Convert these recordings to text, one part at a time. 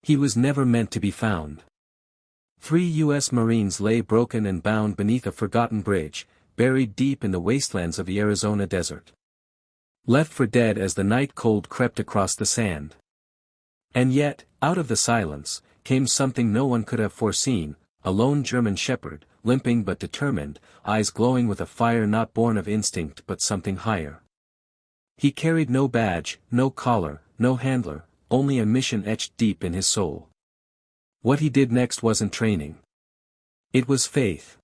He was never meant to be found. 3 U.S. Marines lay broken and bound beneath a forgotten bridge, buried deep in the wastelands of the Arizona desert. Left for dead as the night cold crept across the sand. And yet, out of the silence, came something no one could have foreseen, a lone German shepherd, limping but determined, eyes glowing with a fire not born of instinct but something higher. He carried no badge, no collar, no handler, only a mission etched deep in his soul. What he did next wasn't training. It was faith.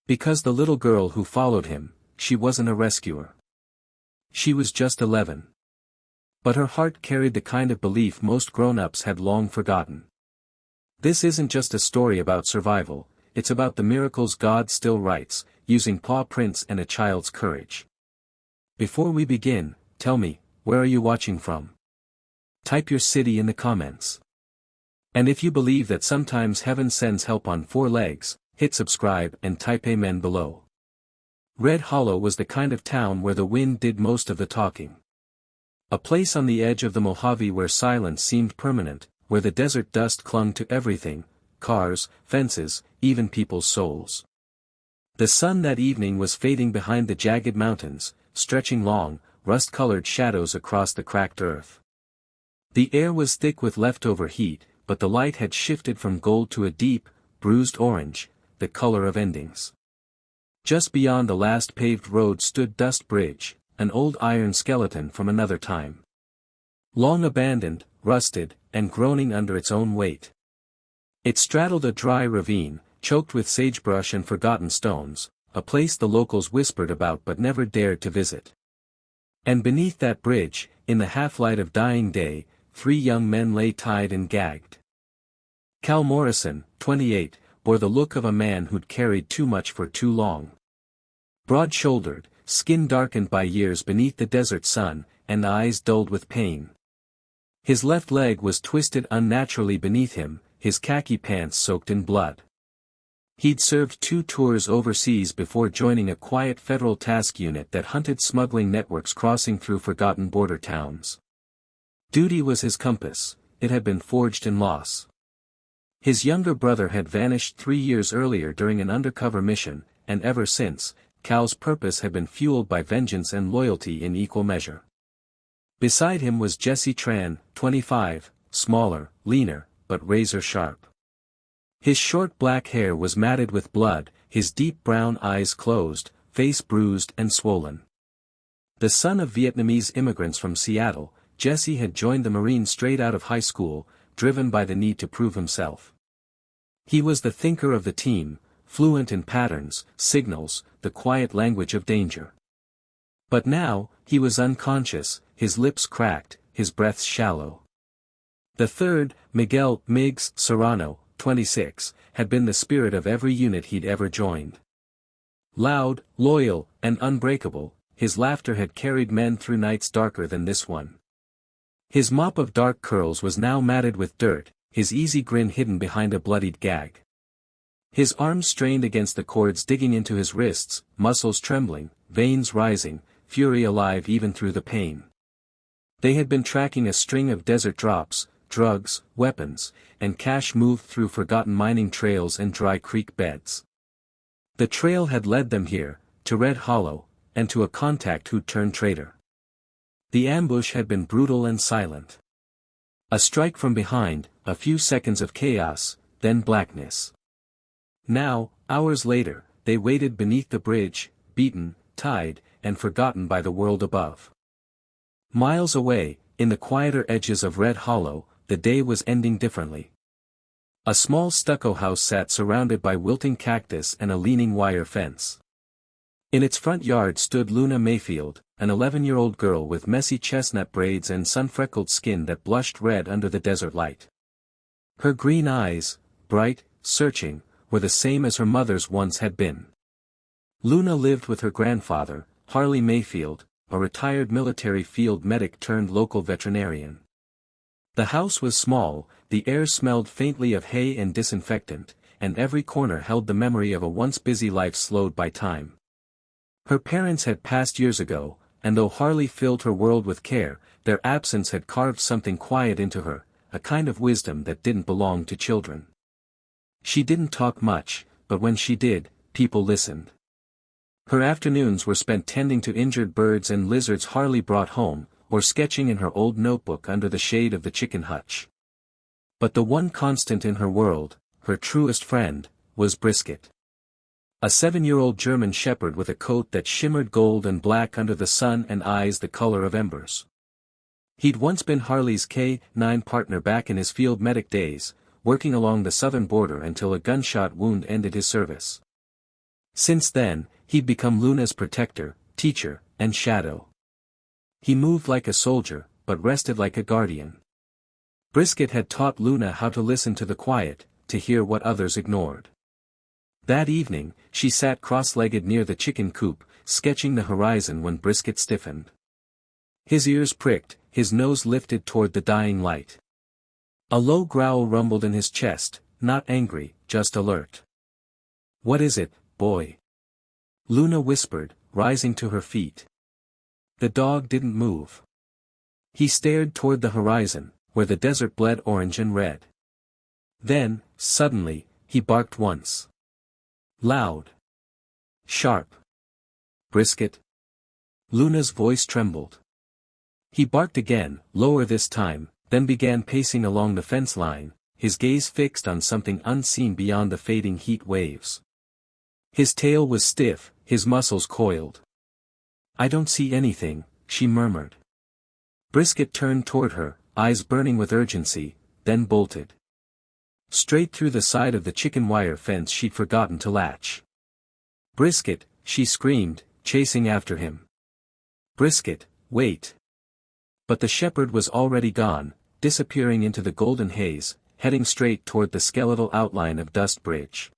Because the little girl who followed him, she wasn't a rescuer. She was just 11. But her heart carried the kind of belief most grown-ups had long forgotten. This isn't just a story about survival, it's about the miracles God still writes, using paw prints and a child's courage. Before we begin, tell me, where are you watching from? Type your city in the comments. And if you believe that sometimes heaven sends help on 4 legs, hit subscribe and type amen below. Red Hollow was the kind of town where the wind did most of the talking. A place on the edge of the Mojave where silence seemed permanent, where the desert dust clung to everything, cars, fences, even people's souls. The sun that evening was fading behind the jagged mountains, stretching long, rust-colored shadows across the cracked earth. The air was thick with leftover heat, but the light had shifted from gold to a deep, bruised orange, the color of endings. Just beyond the last paved road stood Dust Bridge, an old iron skeleton from another time. Long abandoned, rusted, and groaning under its own weight. It straddled a dry ravine, choked with sagebrush and forgotten stones, a place the locals whispered about but never dared to visit. And beneath that bridge, in the half-light of dying day, 3 young men lay tied and gagged. Cal Morrison, 28, bore the look of a man who'd carried too much for too long. Broad-shouldered, skin darkened by years beneath the desert sun, and eyes dulled with pain. His left leg was twisted unnaturally beneath him, his khaki pants soaked in blood. He'd served 2 tours overseas before joining a quiet federal task unit that hunted smuggling networks crossing through forgotten border towns. Duty was his compass, it had been forged in loss. His younger brother had vanished 3 years earlier during an undercover mission, and ever since, Cal's purpose had been fueled by vengeance and loyalty in equal measure. Beside him was Jesse Tran, 25, smaller, leaner, but razor-sharp. His short black hair was matted with blood, his deep brown eyes closed, face bruised and swollen. The son of Vietnamese immigrants from Seattle, Jesse had joined the Marines straight out of high school, driven by the need to prove himself. He was the thinker of the team, fluent in patterns, signals, the quiet language of danger. But now, he was unconscious, his lips cracked, his breath shallow. The third, Miguel Miggs Serrano, 26, had been the spirit of every unit he'd ever joined. Loud, loyal, and unbreakable, his laughter had carried men through nights darker than this one. His mop of dark curls was now matted with dirt, his easy grin hidden behind a bloodied gag. His arms strained against the cords digging into his wrists, muscles trembling, veins rising, fury alive even through the pain. They had been tracking a string of desert drops, drugs, weapons, and cash moved through forgotten mining trails and dry creek beds. The trail had led them here, to Red Hollow, and to a contact who'd turned traitor. The ambush had been brutal and silent. A strike from behind, a few seconds of chaos, then blackness. Now, hours later, they waited beneath the bridge, beaten, tied, and forgotten by the world above. Miles away, in the quieter edges of Red Hollow, the day was ending differently. A small stucco house sat surrounded by wilting cactus and a leaning wire fence. In its front yard stood Luna Mayfield, an 11-year-old girl with messy chestnut braids and sun-freckled skin that blushed red under the desert light. Her green eyes, bright, searching, were the same as her mother's once had been. Luna lived with her grandfather, Harley Mayfield, a retired military field medic turned local veterinarian. The house was small, the air smelled faintly of hay and disinfectant, and every corner held the memory of a once busy life slowed by time. Her parents had passed years ago, and though Harley filled her world with care, their absence had carved something quiet into her, a kind of wisdom that didn't belong to children. She didn't talk much, but when she did, people listened. Her afternoons were spent tending to injured birds and lizards Harley brought home, or sketching in her old notebook under the shade of the chicken hutch. But the one constant in her world, her truest friend, was Brisket. A 7-year-old German shepherd with a coat that shimmered gold and black under the sun and eyes the color of embers. He'd once been Harley's K-9 partner back in his field medic days, working along the southern border until a gunshot wound ended his service. Since then, he'd become Luna's protector, teacher, and shadow. He moved like a soldier, but rested like a guardian. Brisket had taught Luna how to listen to the quiet, to hear what others ignored. That evening, she sat cross-legged near the chicken coop, sketching the horizon when Brisket stiffened. His ears pricked, his nose lifted toward the dying light. A low growl rumbled in his chest, not angry, just alert. "What is it, boy?" Luna whispered, rising to her feet. The dog didn't move. He stared toward the horizon, where the desert bled orange and red. Then, suddenly, he barked once. Loud. Sharp. "Brisket?" Luna's voice trembled. He barked again, lower this time, then began pacing along the fence line, his gaze fixed on something unseen beyond the fading heat waves. His tail was stiff, his muscles coiled. "I don't see anything," she murmured. Brisket turned toward her, eyes burning with urgency, then bolted. Straight through the side of the chicken wire fence she'd forgotten to latch. "Brisket," she screamed, chasing after him. "Brisket, wait." But the shepherd was already gone, disappearing into the golden haze, heading straight toward the skeletal outline of Dust Bridge.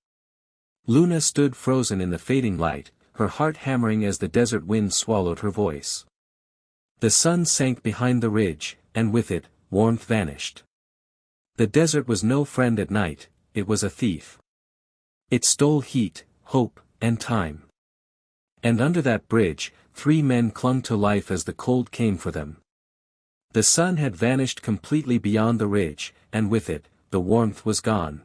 Luna stood frozen in the fading light, her heart hammering as the desert wind swallowed her voice. The sun sank behind the ridge, and with it, warmth vanished. The desert was no friend at night, it was a thief. It stole heat, hope, and time. And under that bridge, 3 men clung to life as the cold came for them. The sun had vanished completely beyond the ridge, and with it, the warmth was gone.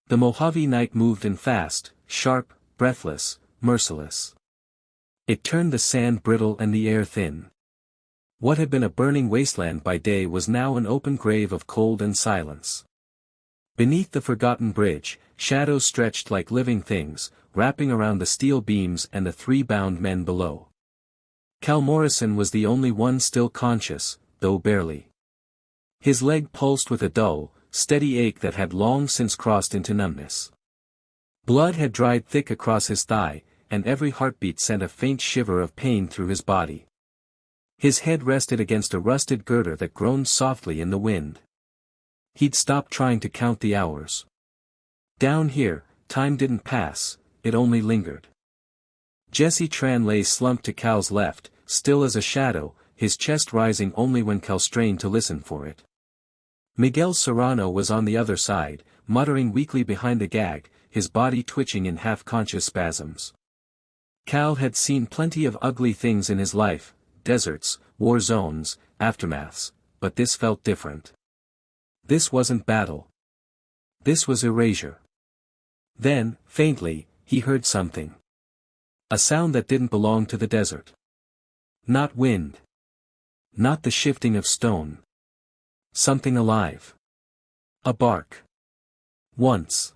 The Mojave night moved in fast, sharp, breathless, merciless. It turned the sand brittle and the air thin. What had been a burning wasteland by day was now an open grave of cold and silence. Beneath the forgotten bridge, shadows stretched like living things, wrapping around the steel beams and the 3 bound men below. Cal Morrison was the only one still conscious, though barely. His leg pulsed with a dull, steady ache that had long since crossed into numbness. Blood had dried thick across his thigh, and every heartbeat sent a faint shiver of pain through his body. His head rested against a rusted girder that groaned softly in the wind. He'd stopped trying to count the hours. Down here, time didn't pass, it only lingered. Jesse Tran lay slumped to Cal's left, still as a shadow, his chest rising only when Cal strained to listen for it. Miguel Serrano was on the other side, muttering weakly behind the gag, his body twitching in half-conscious spasms. Cal had seen plenty of ugly things in his life, deserts, war zones, aftermaths, but this felt different. This wasn't battle. This was erasure. Then, faintly, he heard something. A sound that didn't belong to the desert. Not wind. Not the shifting of stone. Something alive. A bark. Once.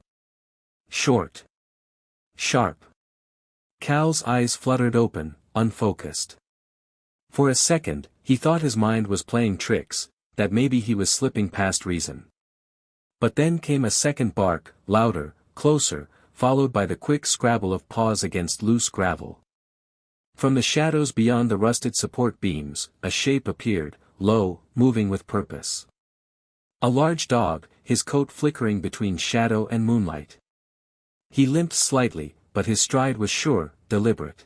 Short. Sharp. Cal's eyes fluttered open, unfocused. For a second, he thought his mind was playing tricks, that maybe he was slipping past reason. But then came a second bark, louder, closer, followed by the quick scrabble of paws against loose gravel. From the shadows beyond the rusted support beams, a shape appeared, low, moving with purpose. A large dog, his coat flickering between shadow and moonlight. He limped slightly, but his stride was sure, deliberate.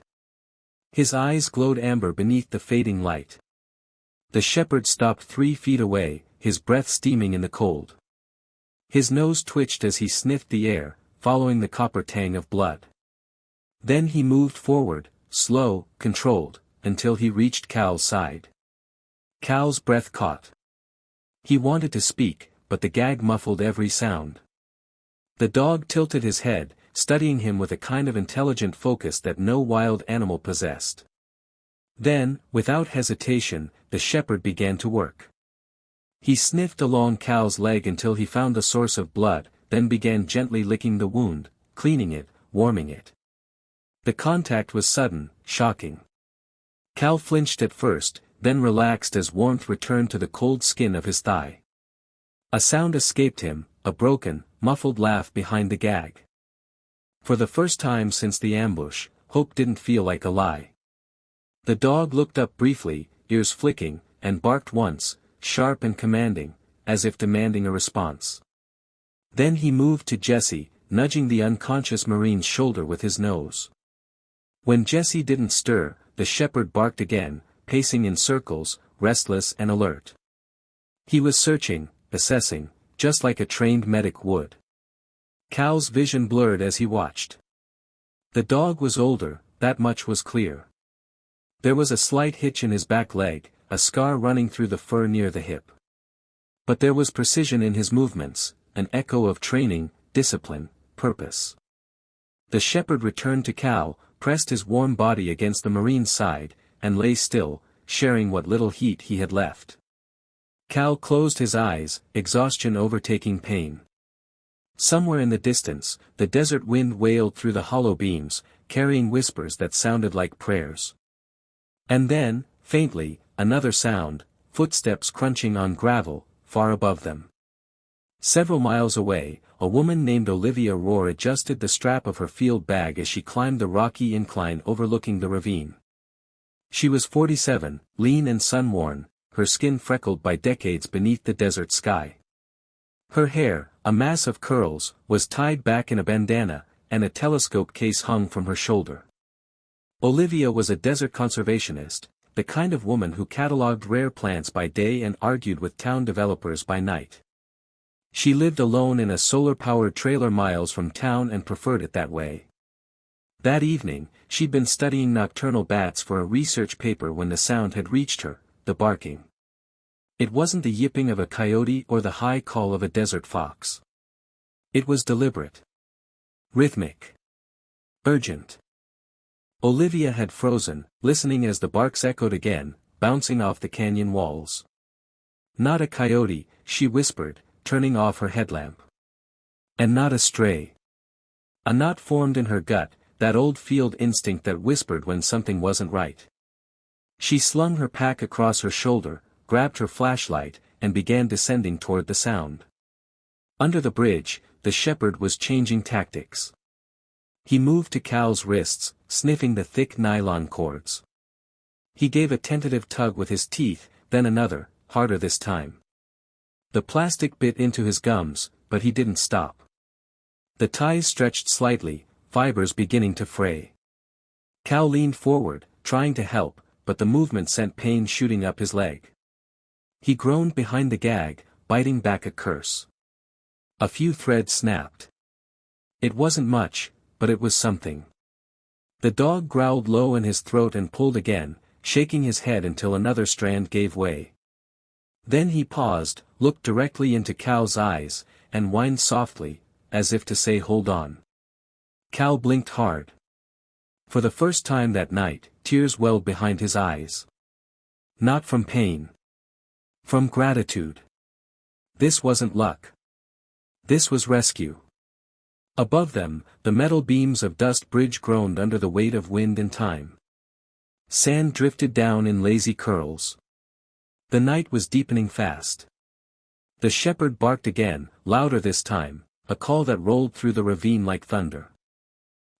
His eyes glowed amber beneath the fading light. The shepherd stopped 3 feet away, his breath steaming in the cold. His nose twitched as he sniffed the air, following the copper tang of blood. Then he moved forward, slow, controlled, until he reached Cal's side. Cal's breath caught. He wanted to speak, but the gag muffled every sound. The dog tilted his head, studying him with a kind of intelligent focus that no wild animal possessed. Then, without hesitation, the shepherd began to work. He sniffed along Cal's leg until he found the source of blood, then began gently licking the wound, cleaning it, warming it. The contact was sudden, shocking. Cal flinched at first, then relaxed as warmth returned to the cold skin of his thigh. A sound escaped him, a broken, muffled laugh behind the gag. For the first time since the ambush, hope didn't feel like a lie. The dog looked up briefly, ears flicking, and barked once, sharp and commanding, as if demanding a response. Then he moved to Jessie, nudging the unconscious Marine's shoulder with his nose. When Jessie didn't stir, the shepherd barked again, pacing in circles, restless and alert. He was searching, assessing, just like a trained medic would. Cal's vision blurred as he watched. The dog was older, that much was clear. There was a slight hitch in his back leg, a scar running through the fur near the hip. But there was precision in his movements, an echo of training, discipline, purpose. The shepherd returned to Cal, pressed his warm body against the Marine's side, and lay still, sharing what little heat he had left. Cal closed his eyes, exhaustion overtaking pain. Somewhere in the distance, the desert wind wailed through the hollow beams, carrying whispers that sounded like prayers. And then, faintly, another sound, footsteps crunching on gravel, far above them. Several miles away, a woman named Olivia Rohr adjusted the strap of her field bag as she climbed the rocky incline overlooking the ravine. She was 47, lean and sun-worn, her skin freckled by decades beneath the desert sky. Her hair, a mass of curls, was tied back in a bandana, and a telescope case hung from her shoulder. Olivia was a desert conservationist, the kind of woman who catalogued rare plants by day and argued with town developers by night. She lived alone in a solar-powered trailer miles from town and preferred it that way. That evening, she'd been studying nocturnal bats for a research paper when the sound had reached her, the barking. It wasn't the yipping of a coyote or the high call of a desert fox. It was deliberate. Rhythmic. Urgent. Olivia had frozen, listening as the barks echoed again, bouncing off the canyon walls. Not a coyote, she whispered, turning off her headlamp. And not a stray. A knot formed in her gut, that old field instinct that whispered when something wasn't right. She slung her pack across her shoulder, grabbed her flashlight, and began descending toward the sound. Under the bridge, the shepherd was changing tactics. He moved to Cal's wrists, sniffing the thick nylon cords. He gave a tentative tug with his teeth, then another, harder this time. The plastic bit into his gums, but he didn't stop. The ties stretched slightly, fibers beginning to fray. Cal leaned forward, trying to help, but the movement sent pain shooting up his leg. He groaned behind the gag, biting back a curse. A few threads snapped. It wasn't much, but it was something. The dog growled low in his throat and pulled again, shaking his head until another strand gave way. Then he paused, looked directly into Cal's eyes, and whined softly, as if to say hold on. Cal blinked hard. For the first time that night, tears welled behind his eyes. Not from pain. From gratitude. This wasn't luck. This was rescue. Above them, the metal beams of Dust Bridge groaned under the weight of wind and time. Sand drifted down in lazy curls. The night was deepening fast. The shepherd barked again, louder this time, a call that rolled through the ravine like thunder.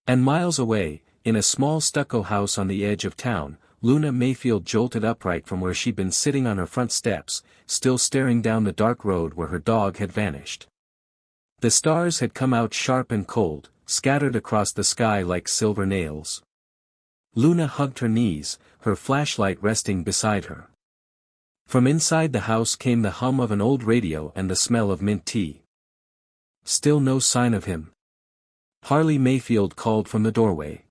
And miles away, in a small stucco house on the edge of town, Luna Mayfield jolted upright from where she'd been sitting on her front steps, still staring down the dark road where her dog had vanished. The stars had come out sharp and cold, scattered across the sky like silver nails. Luna hugged her knees, her flashlight resting beside her. From inside the house came the hum of an old radio and the smell of mint tea. Still no sign of him. Harley Mayfield called from the doorway.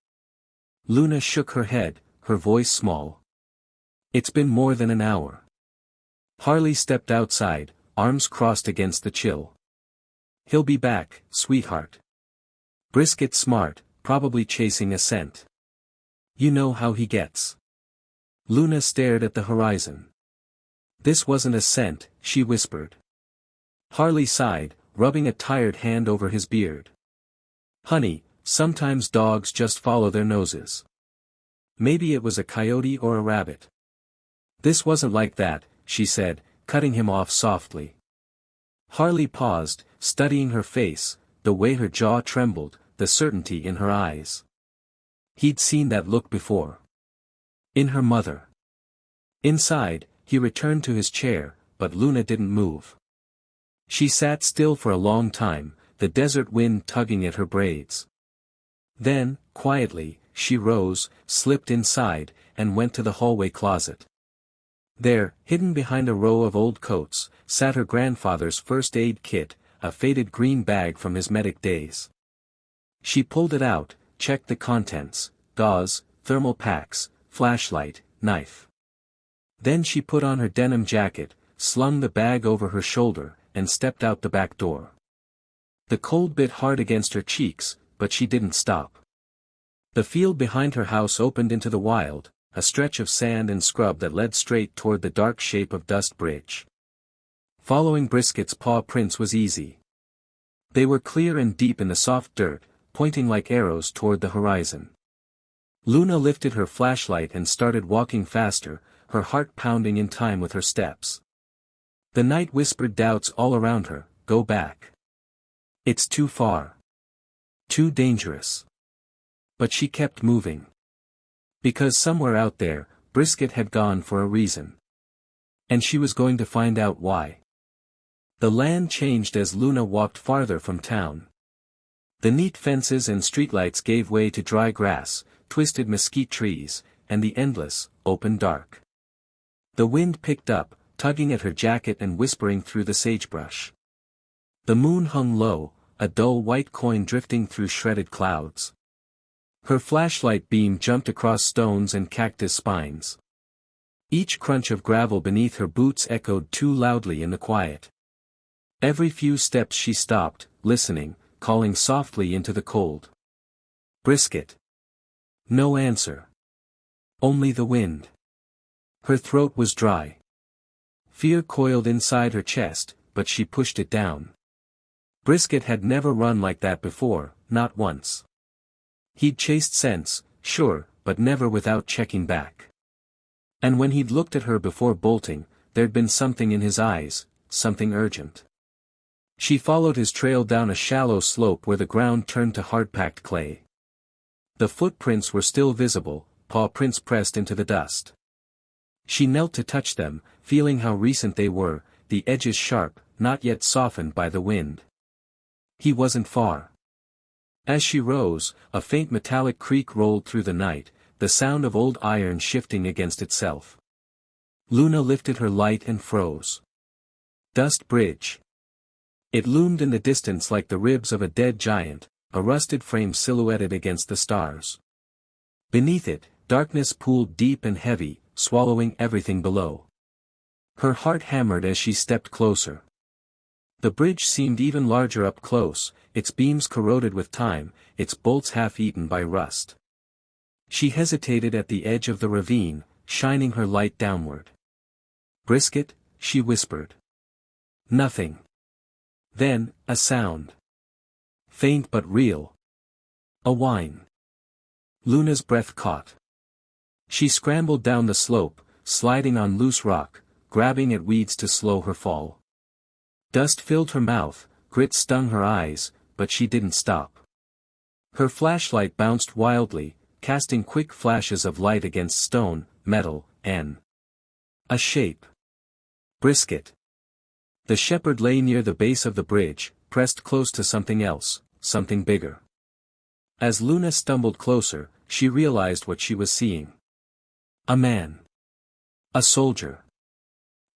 Luna shook her head, her voice small. It's been more than an hour. Harley stepped outside, arms crossed against the chill. "He'll be back, sweetheart. Brisket smart, probably chasing a scent. You know how he gets." Luna stared at the horizon. "This wasn't a scent," she whispered. Harley sighed, rubbing a tired hand over his beard. "Honey, sometimes dogs just follow their noses. Maybe it was a coyote or a rabbit." "This wasn't like that," she said, cutting him off softly. Harley paused, studying her face, the way her jaw trembled, the certainty in her eyes. He'd seen that look before. In her mother. Inside, he returned to his chair, but Luna didn't move. She sat still for a long time, the desert wind tugging at her braids. Then, quietly, she rose, slipped inside, and went to the hallway closet. There, hidden behind a row of old coats, sat her grandfather's first aid kit, a faded green bag from his medic days. She pulled it out, checked the contents: gauze, thermal packs, flashlight, knife. Then she put on her denim jacket, slung the bag over her shoulder, and stepped out the back door. The cold bit hard against her cheeks, but she didn't stop. The field behind her house opened into the wild, a stretch of sand and scrub that led straight toward the dark shape of Dust Bridge. Following Brisket's paw prints was easy. They were clear and deep in the soft dirt, pointing like arrows toward the horizon. Luna lifted her flashlight and started walking faster, her heart pounding in time with her steps. The night whispered doubts all around her. Go back. It's too far. Too dangerous. But she kept moving. Because somewhere out there, Brisket had gone for a reason. And she was going to find out why. The land changed as Luna walked farther from town. The neat fences and streetlights gave way to dry grass, twisted mesquite trees, and the endless, open dark. The wind picked up, tugging at her jacket and whispering through the sagebrush. The moon hung low, a dull white coin drifting through shredded clouds. Her flashlight beam jumped across stones and cactus spines. Each crunch of gravel beneath her boots echoed too loudly in the quiet. Every few steps she stopped, listening, calling softly into the cold. Brisket. No answer. Only the wind. Her throat was dry. Fear coiled inside her chest, but she pushed it down. Brisket had never run like that before, not once. He'd chased scents, sure, but never without checking back. And when he'd looked at her before bolting, there'd been something in his eyes, something urgent. She followed his trail down a shallow slope where the ground turned to hard-packed clay. The footprints were still visible, paw prints pressed into the dust. She knelt to touch them, feeling how recent they were, the edges sharp, not yet softened by the wind. He wasn't far. As she rose, a faint metallic creak rolled through the night, the sound of old iron shifting against itself. Luna lifted her light and froze. Dust Bridge. It loomed in the distance like the ribs of a dead giant, a rusted frame silhouetted against the stars. Beneath it, darkness pooled deep and heavy, swallowing everything below. Her heart hammered as she stepped closer. The bridge seemed even larger up close, its beams corroded with time, its bolts half-eaten by rust. She hesitated at the edge of the ravine, shining her light downward. "Brisket," she whispered. Nothing. Then, a sound. Faint but real. A whine. Luna's breath caught. She scrambled down the slope, sliding on loose rock, grabbing at weeds to slow her fall. Dust filled her mouth, grit stung her eyes, but she didn't stop. Her flashlight bounced wildly, casting quick flashes of light against stone, metal, and a shape. Brisket. The shepherd lay near the base of the bridge, pressed close to something else, something bigger. As Luna stumbled closer, she realized what she was seeing. A man. A soldier.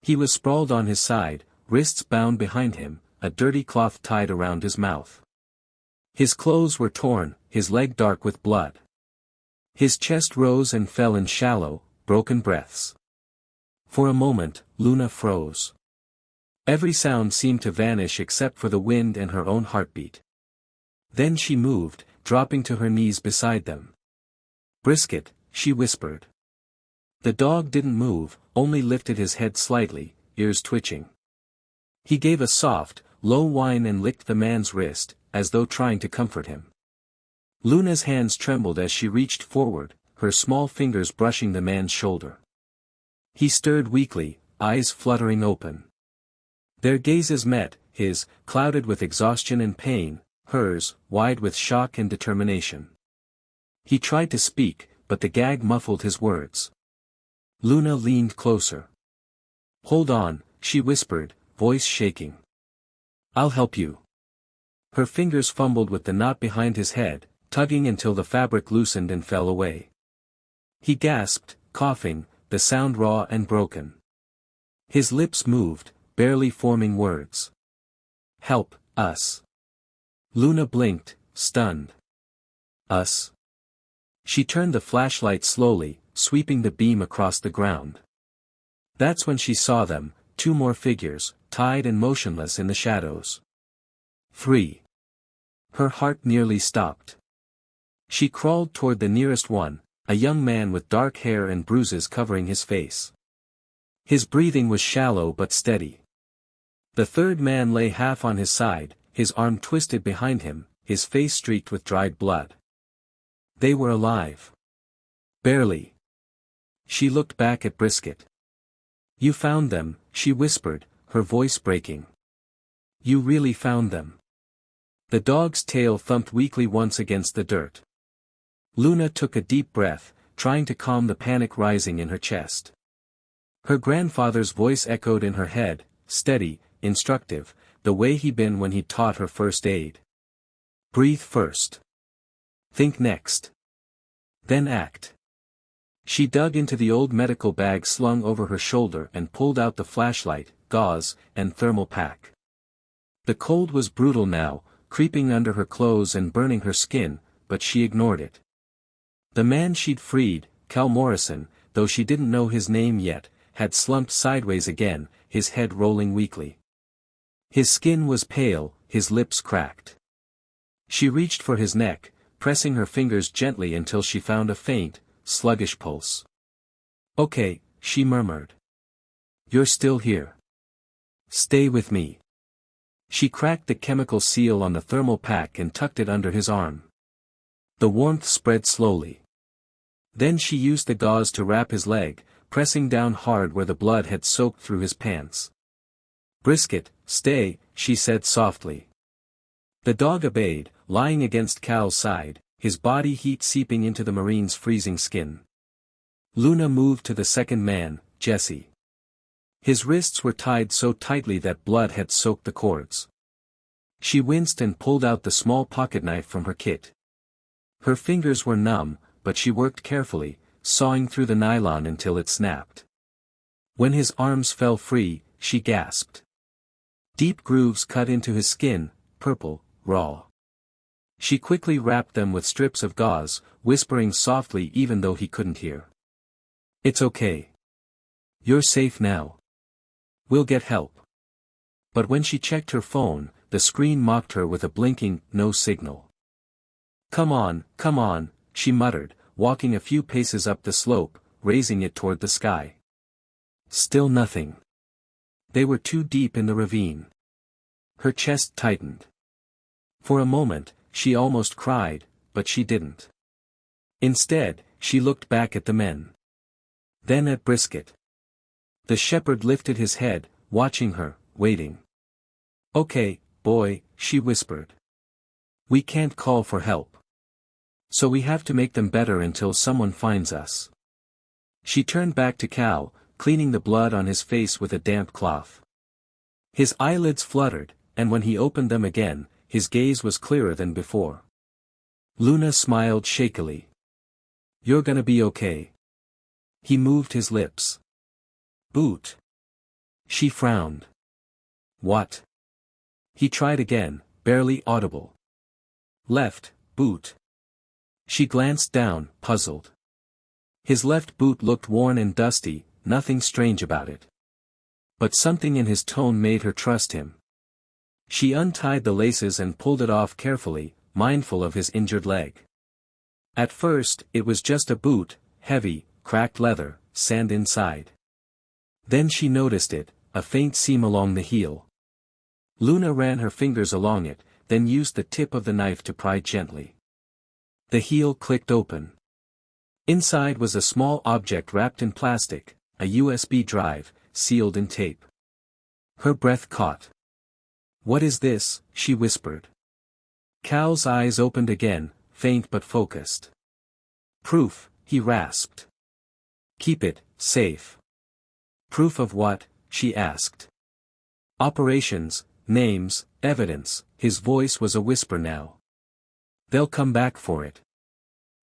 He was sprawled on his side, wrists bound behind him, a dirty cloth tied around his mouth. His clothes were torn, his leg dark with blood. His chest rose and fell in shallow, broken breaths. For a moment, Luna froze. Every sound seemed to vanish except for the wind and her own heartbeat. Then she moved, dropping to her knees beside them. "Brisket," she whispered. The dog didn't move, only lifted his head slightly, ears twitching. He gave a soft, low whine and licked the man's wrist, as though trying to comfort him. Luna's hands trembled as she reached forward, her small fingers brushing the man's shoulder. He stirred weakly, eyes fluttering open. Their gazes met, his, clouded with exhaustion and pain, hers, wide with shock and determination. He tried to speak, but the gag muffled his words. Luna leaned closer. "Hold on," she whispered, voice shaking. "I'll help you." Her fingers fumbled with the knot behind his head, tugging until the fabric loosened and fell away. He gasped, coughing, the sound raw and broken. His lips moved, barely forming words. "Help, us." Luna blinked, stunned. "Us?" She turned the flashlight slowly, sweeping the beam across the ground. That's when she saw them, two more figures, tied and motionless in the shadows. 3. Her heart nearly stopped. She crawled toward the nearest one, a young man with dark hair and bruises covering his face. His breathing was shallow but steady. The third man lay half on his side, his arm twisted behind him, his face streaked with dried blood. They were alive. Barely. She looked back at Brisket. "You found them," she whispered, her voice breaking. "You really found them." The dog's tail thumped weakly once against the dirt. Luna took a deep breath, trying to calm the panic rising in her chest. Her grandfather's voice echoed in her head, steady, instructive, the way he'd been when he taught her first aid. "Breathe first. Think next. Then act." She dug into the old medical bag slung over her shoulder and pulled out the flashlight, gauze, and thermal pack. The cold was brutal now, creeping under her clothes and burning her skin, but she ignored it. The man she'd freed, Cal Morrison, though she didn't know his name yet, had slumped sideways again, his head rolling weakly. His skin was pale, his lips cracked. She reached for his neck, pressing her fingers gently until she found a faint, sluggish pulse. "Okay," she murmured. "You're still here. Stay with me." She cracked the chemical seal on the thermal pack and tucked it under his arm. The warmth spread slowly. Then she used the gauze to wrap his leg, pressing down hard where the blood had soaked through his pants. "Brisket, stay," she said softly. The dog obeyed, lying against Cal's side, his body heat seeping into the Marine's freezing skin. Luna moved to the second man, Jesse. His wrists were tied so tightly that blood had soaked the cords. She winced and pulled out the small pocketknife from her kit. Her fingers were numb, but she worked carefully, sawing through the nylon until it snapped. When his arms fell free, she gasped. Deep grooves cut into his skin, purple, raw. She quickly wrapped them with strips of gauze, whispering softly even though he couldn't hear. "It's okay. You're safe now. We'll get help." But when she checked her phone, the screen mocked her with a blinking, no signal. Come on," she muttered, walking a few paces up the slope, raising it toward the sky. Still nothing. They were too deep in the ravine. Her chest tightened. For a moment, she almost cried, but she didn't. Instead, she looked back at the men. Then at Brisket. The shepherd lifted his head, watching her, waiting. "Okay, boy," she whispered. "We can't call for help. So we have to make them better until someone finds us." She turned back to Cal, cleaning the blood on his face with a damp cloth. His eyelids fluttered, and when he opened them again, his gaze was clearer than before. Luna smiled shakily. "You're gonna be okay." He moved his lips. "Boot." She frowned. "What?" He tried again, barely audible. "Left, boot." She glanced down, puzzled. His left boot looked worn and dusty, nothing strange about it. But something in his tone made her trust him. She untied the laces and pulled it off carefully, mindful of his injured leg. At first, it was just a boot, heavy, cracked leather, sand inside. Then she noticed it, a faint seam along the heel. Luna ran her fingers along it, then used the tip of the knife to pry gently. The heel clicked open. Inside was a small object wrapped in plastic, a USB drive, sealed in tape. Her breath caught. "What is this?" she whispered. Cal's eyes opened again, faint but focused. "Proof," he rasped. "Keep it safe." "Proof of what?" she asked. "Operations, names, evidence." His voice was a whisper now. "They'll come back for it."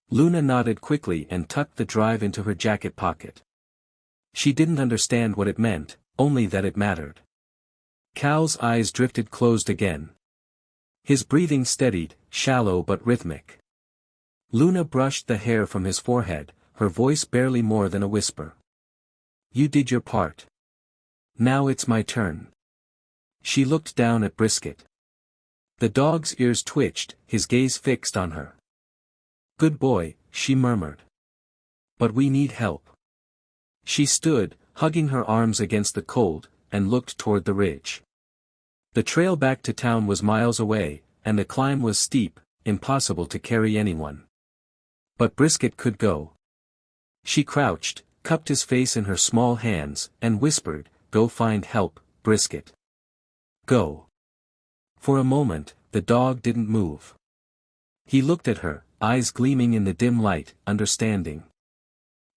Luna nodded quickly and tucked the drive into her jacket pocket. She didn't understand what it meant, only that it mattered. Cal's eyes drifted closed again. His breathing steadied, shallow but rhythmic. Luna brushed the hair from his forehead, her voice barely more than a whisper. "You did your part. Now it's my turn." She looked down at Brisket. The dog's ears twitched, his gaze fixed on her. "Good boy," she murmured. "But we need help." She stood, hugging her arms against the cold, and looked toward the ridge. The trail back to town was miles away, and the climb was steep, impossible to carry anyone. But Brisket could go. She crouched, cupped his face in her small hands, and whispered, "Go find help, Brisket. Go." For a moment, the dog didn't move. He looked at her, eyes gleaming in the dim light, understanding.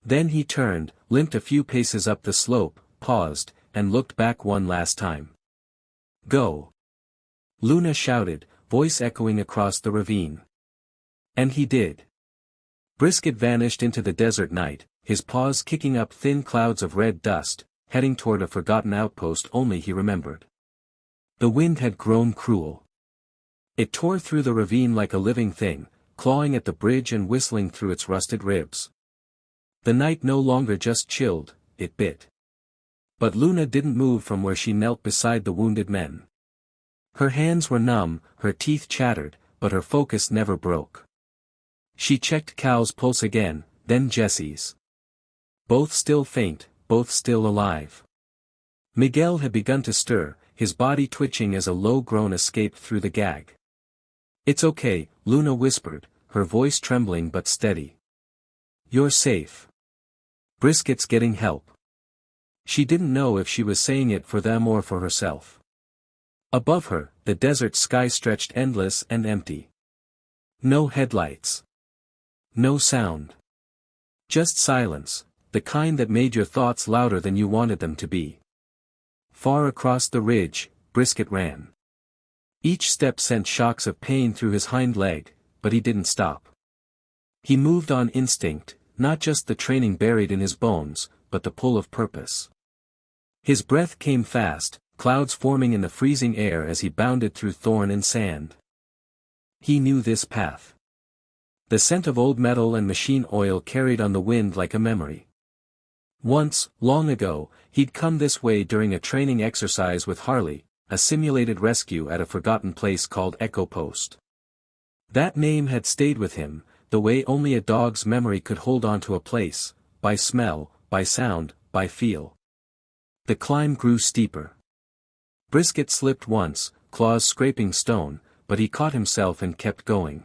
Then he turned, limped a few paces up the slope, paused, and looked back one last time. "Go!" Luna shouted, voice echoing across the ravine. And he did. Brisket vanished into the desert night, his paws kicking up thin clouds of red dust, heading toward a forgotten outpost only he remembered. The wind had grown cruel. It tore through the ravine like a living thing, clawing at the bridge and whistling through its rusted ribs. The night no longer just chilled, it bit. But Luna didn't move from where she knelt beside the wounded men. Her hands were numb, her teeth chattered, but her focus never broke. She checked Cal's pulse again, then Jesse's. Both still faint, both still alive. Miguel had begun to stir, his body twitching as a low groan escaped through the gag. "It's okay," Luna whispered, her voice trembling but steady. "You're safe. Brisket's getting help." She didn't know if she was saying it for them or for herself. Above her, the desert sky stretched endless and empty. No headlights. No sound. Just silence, the kind that made your thoughts louder than you wanted them to be. Far across the ridge, Brisket ran. Each step sent shocks of pain through his hind leg, but he didn't stop. He moved on instinct, not just the training buried in his bones, but the pull of purpose. His breath came fast, clouds forming in the freezing air as he bounded through thorn and sand. He knew this path. The scent of old metal and machine oil carried on the wind like a memory. Once, long ago, he'd come this way during a training exercise with Harley, a simulated rescue at a forgotten place called Echo Post. That name had stayed with him, the way only a dog's memory could hold on to a place, by smell, by sound, by feel. The climb grew steeper. Brisket slipped once, claws scraping stone, but he caught himself and kept going.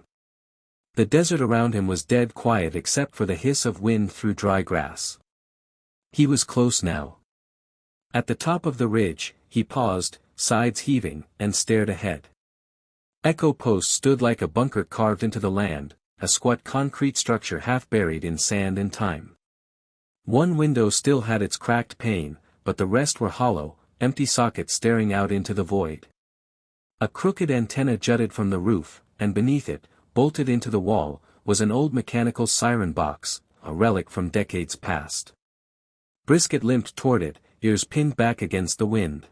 The desert around him was dead quiet except for the hiss of wind through dry grass. He was close now. At the top of the ridge, he paused, sides heaving, and stared ahead. Echo Post stood like a bunker carved into the land, a squat concrete structure half buried in sand and time. One window still had its cracked pane, but the rest were hollow, empty sockets staring out into the void. A crooked antenna jutted from the roof, and beneath it, bolted into the wall, was an old mechanical siren box, a relic from decades past. Brisket limped toward it, ears pinned back against the wind.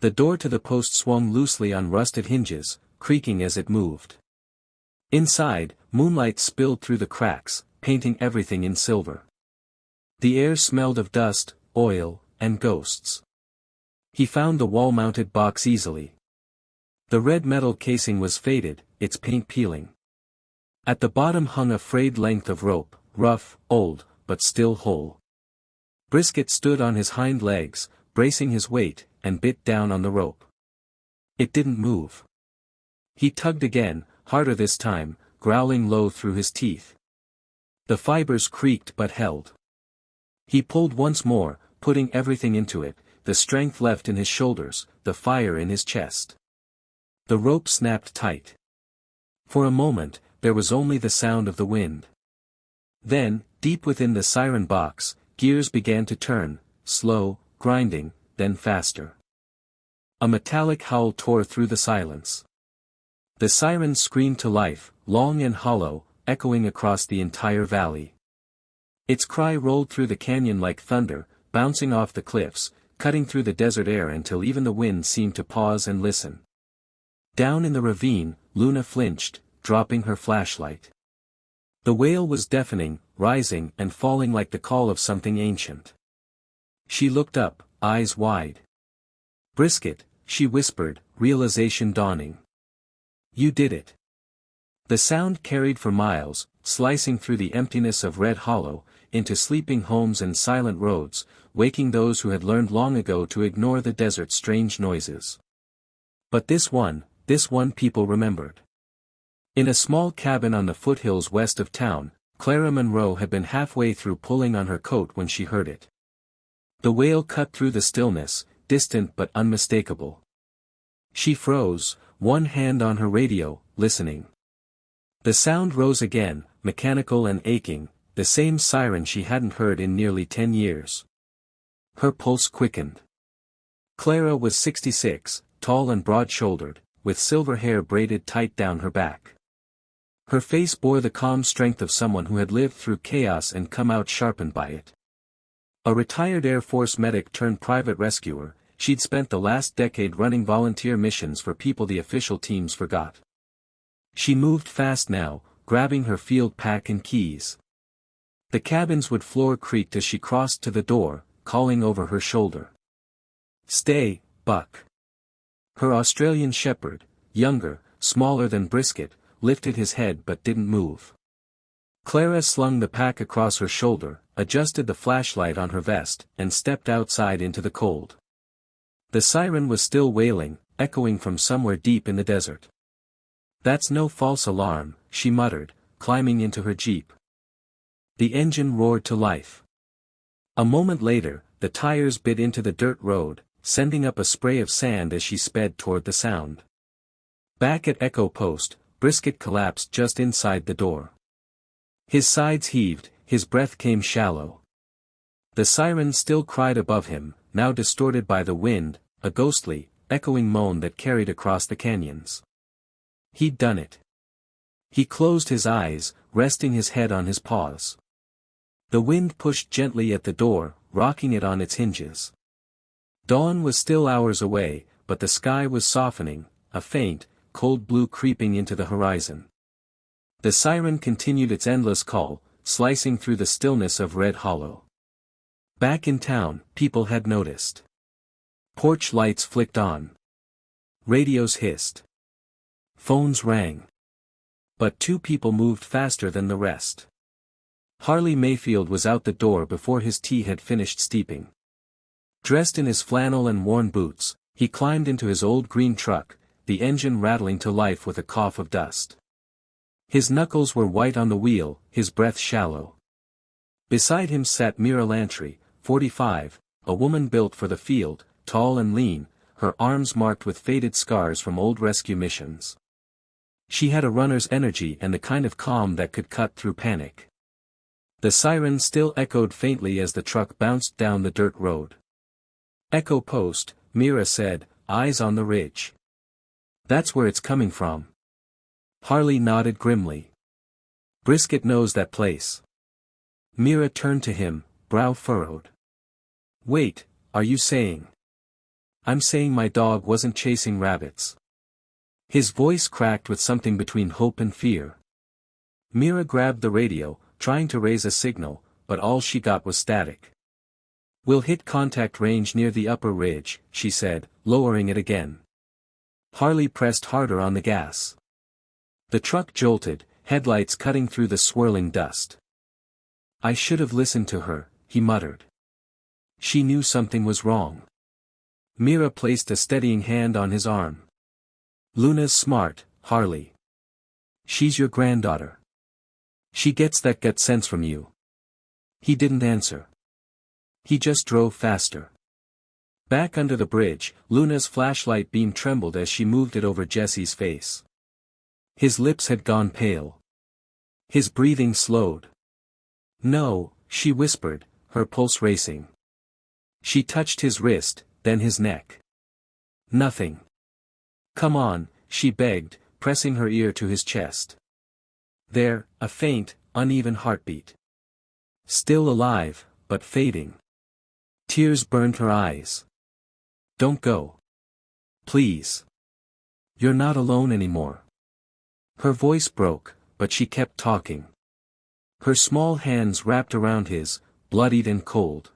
The door to the post swung loosely on rusted hinges, creaking as it moved. Inside, moonlight spilled through the cracks, painting everything in silver. The air smelled of dust, oil, and ghosts. He found the wall-mounted box easily. The red metal casing was faded, its paint peeling. At the bottom hung a frayed length of rope, rough, old, but still whole. Brisket stood on his hind legs, bracing his weight, and bit down on the rope. It didn't move. He tugged again, harder this time, growling low through his teeth. The fibers creaked but held. He pulled once more, putting everything into it, the strength left in his shoulders, the fire in his chest. The rope snapped tight. For a moment, there was only the sound of the wind. Then, deep within the siren box, gears began to turn, slow, grinding, then faster. A metallic howl tore through the silence. The siren screamed to life, long and hollow, echoing across the entire valley. Its cry rolled through the canyon like thunder, bouncing off the cliffs, cutting through the desert air until even the wind seemed to pause and listen. Down in the ravine, Luna flinched, dropping her flashlight. The wail was deafening, rising and falling like the call of something ancient. She looked up, eyes wide. "Brisket," she whispered, realization dawning. "You did it." The sound carried for miles, slicing through the emptiness of Red Hollow, into sleeping homes and silent roads, waking those who had learned long ago to ignore the desert's strange noises. But this one people remembered. In a small cabin on the foothills west of town, Clara Monroe had been halfway through pulling on her coat when she heard it. The wail cut through the stillness, distant but unmistakable. She froze, one hand on her radio, listening. The sound rose again, mechanical and aching, the same siren she hadn't heard in nearly 10 years. Her pulse quickened. Clara was 66, tall and broad-shouldered, with silver hair braided tight down her back. Her face bore the calm strength of someone who had lived through chaos and come out sharpened by it. A retired Air Force medic turned private rescuer, she'd spent the last decade running volunteer missions for people the official teams forgot. She moved fast now, grabbing her field pack and keys. The cabin's wood floor creaked as she crossed to the door, calling over her shoulder. "Stay, Buck." Her Australian shepherd, younger, smaller than Brisket, lifted his head but didn't move. Clara slung the pack across her shoulder, adjusted the flashlight on her vest, and stepped outside into the cold. The siren was still wailing, echoing from somewhere deep in the desert. "That's no false alarm," she muttered, climbing into her jeep. The engine roared to life. A moment later, the tires bit into the dirt road, sending up a spray of sand as she sped toward the sound. Back at Echo Post, Brisket collapsed just inside the door. His sides heaved, his breath came shallow. The siren still cried above him, now distorted by the wind, a ghostly, echoing moan that carried across the canyons. He'd done it. He closed his eyes, resting his head on his paws. The wind pushed gently at the door, rocking it on its hinges. Dawn was still hours away, but the sky was softening, a faint, cold blue creeping into the horizon. The siren continued its endless call, slicing through the stillness of Red Hollow. Back in town, people had noticed. Porch lights flicked on. Radios hissed. Phones rang. But two people moved faster than the rest. Harley Mayfield was out the door before his tea had finished steeping. Dressed in his flannel and worn boots, he climbed into his old green truck, the engine rattling to life with a cough of dust. His knuckles were white on the wheel, his breath shallow. Beside him sat Mira Lantry, 45, a woman built for the field, tall and lean, her arms marked with faded scars from old rescue missions. She had a runner's energy and the kind of calm that could cut through panic. The siren still echoed faintly as the truck bounced down the dirt road. "Echo Post," Mira said, "eyes on the ridge." "That's where it's coming from." Harley nodded grimly. "Brisket knows that place." Mira turned to him, brow furrowed. "Wait, are you saying?" "I'm saying my dog wasn't chasing rabbits." His voice cracked with something between hope and fear. Mira grabbed the radio, trying to raise a signal, but all she got was static. "We'll hit contact range near the upper ridge," she said, lowering it again. Harley pressed harder on the gas. The truck jolted, headlights cutting through the swirling dust. "I should have listened to her," he muttered. She knew something was wrong. Mira placed a steadying hand on his arm. "Luna's smart, Harley. She's your granddaughter. She gets that gut sense from you." He didn't answer. He just drove faster. Back under the bridge, Luna's flashlight beam trembled as she moved it over Jesse's face. His lips had gone pale. His breathing slowed. "No," she whispered, her pulse racing. She touched his wrist, then his neck. "Nothing. Come on," she begged, pressing her ear to his chest. There, a faint, uneven heartbeat. Still alive, but fading. Tears burned her eyes. "Don't go. Please. You're not alone anymore." Her voice broke, but she kept talking. Her small hands wrapped around his, bloodied and cold.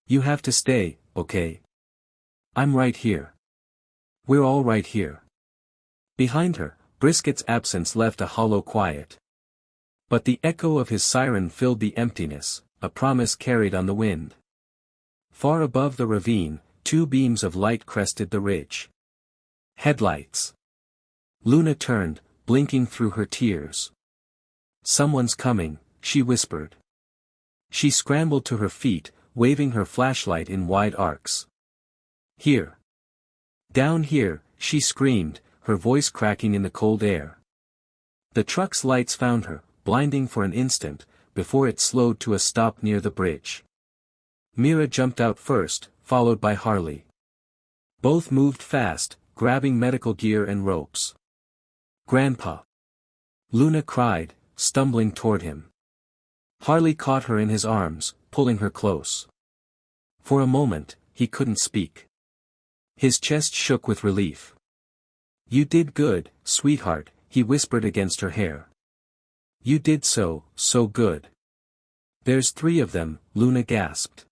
"You have to stay, okay? I'm right here. We're all right here." Behind her, Brisket's absence left a hollow quiet. But the echo of his siren filled the emptiness, a promise carried on the wind. Far above the ravine, two beams of light crested the ridge. Headlights. Luna turned, blinking through her tears. "Someone's coming," she whispered. She scrambled to her feet, waving her flashlight in wide arcs. "Here. Down here," she screamed, her voice cracking in the cold air. The truck's lights found her, blinding for an instant, before it slowed to a stop near the bridge. Mira jumped out first, followed by Harley. Both moved fast, grabbing medical gear and ropes. "Grandpa!" Luna cried, stumbling toward him. Harley caught her in his arms, pulling her close. For a moment, he couldn't speak. His chest shook with relief. "You did good, sweetheart," he whispered against her hair. "You did so good." "There's 3 of them," Luna gasped.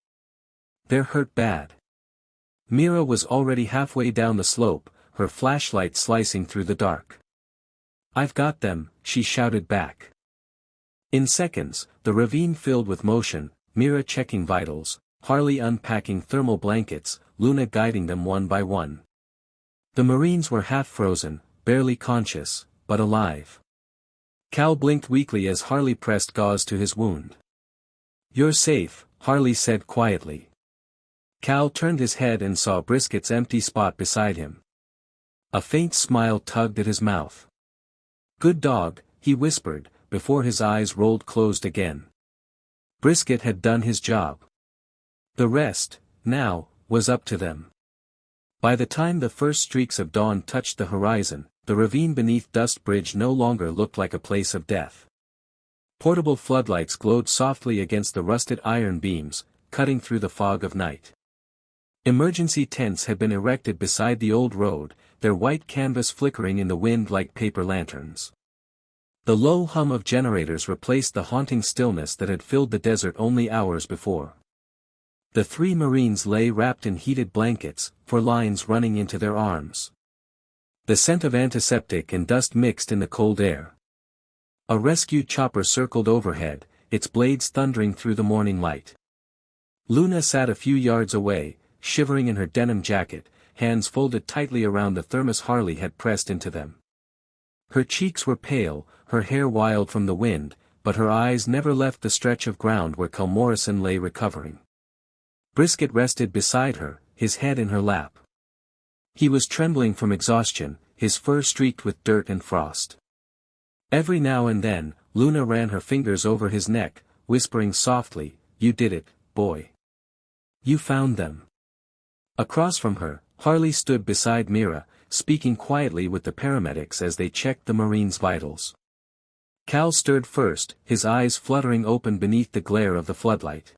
"They're hurt bad." Mira was already halfway down the slope, her flashlight slicing through the dark. "I've got them," she shouted back. In seconds, the ravine filled with motion, Mira checking vitals, Harley unpacking thermal blankets, Luna guiding them one by one. The Marines were half frozen, barely conscious, but alive. Cal blinked weakly as Harley pressed gauze to his wound. "You're safe," Harley said quietly. Cal turned his head and saw Brisket's empty spot beside him. A faint smile tugged at his mouth. "Good dog," he whispered, before his eyes rolled closed again. Brisket had done his job. The rest, now, was up to them. By the time the first streaks of dawn touched the horizon, the ravine beneath Dust Bridge no longer looked like a place of death. Portable floodlights glowed softly against the rusted iron beams, cutting through the fog of night. Emergency tents had been erected beside the old road, their white canvas flickering in the wind like paper lanterns. The low hum of generators replaced the haunting stillness that had filled the desert only hours before. The 3 Marines lay wrapped in heated blankets, for lines running into their arms. The scent of antiseptic and dust mixed in the cold air. A rescue chopper circled overhead, its blades thundering through the morning light. Luna sat a few yards away, shivering in her denim jacket, hands folded tightly around the thermos Harley had pressed into them. Her cheeks were pale, her hair wild from the wind, but her eyes never left the stretch of ground where Morrison lay recovering. Brisket rested beside her, his head in her lap. He was trembling from exhaustion, his fur streaked with dirt and frost. Every now and then, Luna ran her fingers over his neck, whispering softly, "You did it, boy. You found them." Across from her, Harley stood beside Mira, speaking quietly with the paramedics as they checked the Marine's vitals. Cal stirred first, his eyes fluttering open beneath the glare of the floodlight.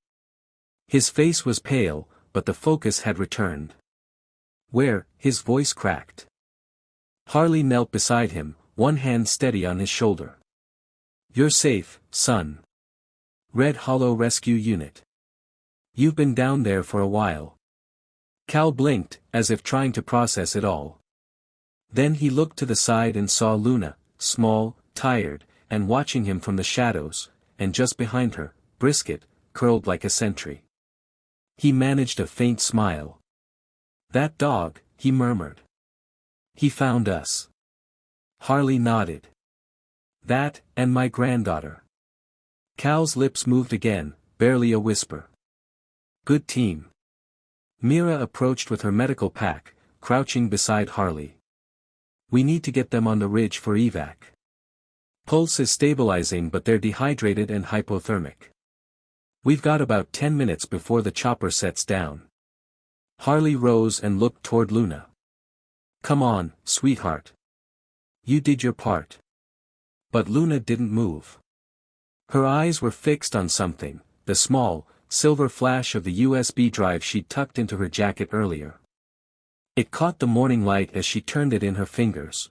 His face was pale, but the focus had returned. "Where?" his voice cracked. Harley knelt beside him, one hand steady on his shoulder. "You're safe, son. Red Hollow Rescue Unit. You've been down there for a while. Cal blinked, as if trying to process it all. Then he looked to the side and saw Luna, small, tired, and watching him from the shadows, and just behind her, Brisket, curled like a sentry. He managed a faint smile. "That dog," he murmured. "He found us." Harley nodded. "That, and my granddaughter." Cal's lips moved again, barely a whisper. "Good team." Mira approached with her medical pack, crouching beside Harley. "We need to get them on the ridge for evac. Pulse is stabilizing but they're dehydrated and hypothermic. We've got about 10 minutes before the chopper sets down." Harley rose and looked toward Luna. "Come on, sweetheart. You did your part." But Luna didn't move. Her eyes were fixed on something, the small, silver flash of the USB drive she'd tucked into her jacket earlier. It caught the morning light as she turned it in her fingers.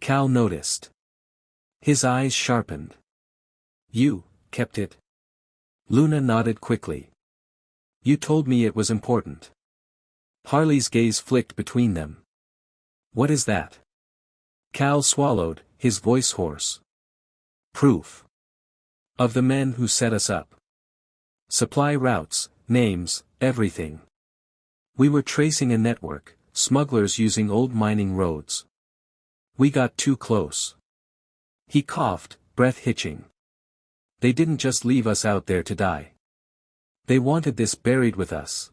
Cal noticed. His eyes sharpened. "You kept it?" Luna nodded quickly. "You told me it was important." Harley's gaze flicked between them. "What is that?" Cal swallowed, his voice hoarse. "Proof. Of the men who set us up. Supply routes, names, everything. We were tracing a network, smugglers using old mining roads. We got too close." He coughed, breath hitching. "They didn't just leave us out there to die. They wanted this buried with us."